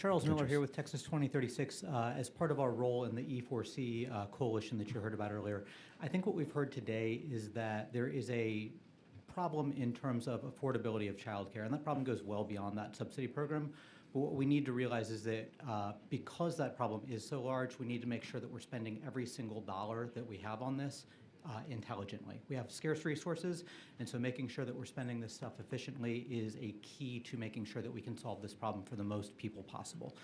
Charles Miller here with Texas 2036. As part of our role in the E4C coalition that you heard about earlier, I think what we've heard today is that there is a problem in terms of affordability of childcare, and that problem goes well beyond that subsidy program. But what we need to realize is that because that problem is so large, we need to make sure that we're spending every single dollar that we have on this intelligently. We have scarce resources, and so making sure that we're spending this stuff efficiently is a key to making sure that we can solve this problem for the most people possible.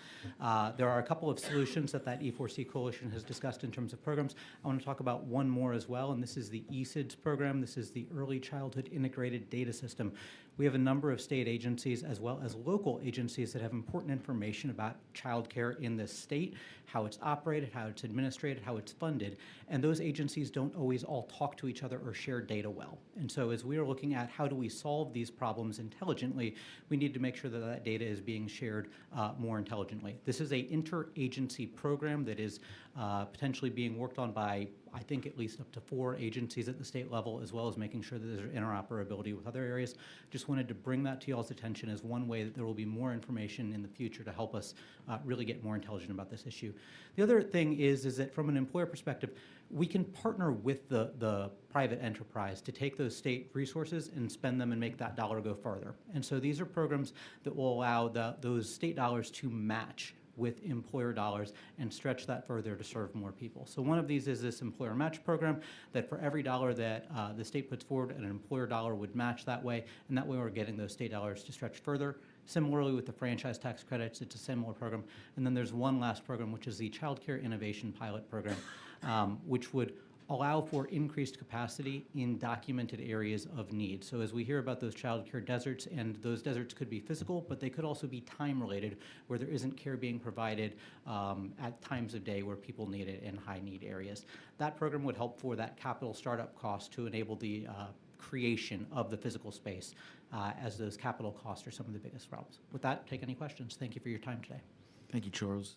There are a couple of solutions that E4C coalition has discussed in terms of programs. I want to talk about one more as well, and this is the ESIDS program. This is the Early Childhood Integrated Data System. We have a number of state agencies as well as local agencies that have important information about childcare in this state, how it's operated, how it's administrated, how it's funded, and those agencies don't always all talk to each other or share data well. And so as we are looking at how do we solve these problems intelligently, we need to make sure that that data is being shared more intelligently. This is an interagency program that is potentially being worked on by, I think, at least up to 4 agencies at the state level, as well as making sure that there's interoperability with other areas. Just wanted to bring that to y'all's attention as one way that there will be more information in the future to help us really get more intelligent about this issue. The other thing is that from an employer perspective, we can partner with the private enterprise to take those state resources and spend them and make that dollar go further. And so these are programs that will allow those state dollars to match with employer dollars and stretch that further to serve more people. So one of these is this employer match program that for every dollar that the state puts forward, an employer dollar would match that way, and that way we're getting those state dollars to stretch further. Similarly with the franchise tax credits, it's a similar program. And then there's one last program, which is the Child Care Innovation Pilot Program, which would allow for increased capacity in documented areas of need. So as we hear about those child care deserts, and those deserts could be physical, but they could also be time-related, where there isn't care being provided at times of day where people need it in high-need areas. That program would help for that capital startup cost to enable the creation of the physical space, as those capital costs are some of the biggest problems. With that, take any questions. Thank you for your time today. Thank you, Charles.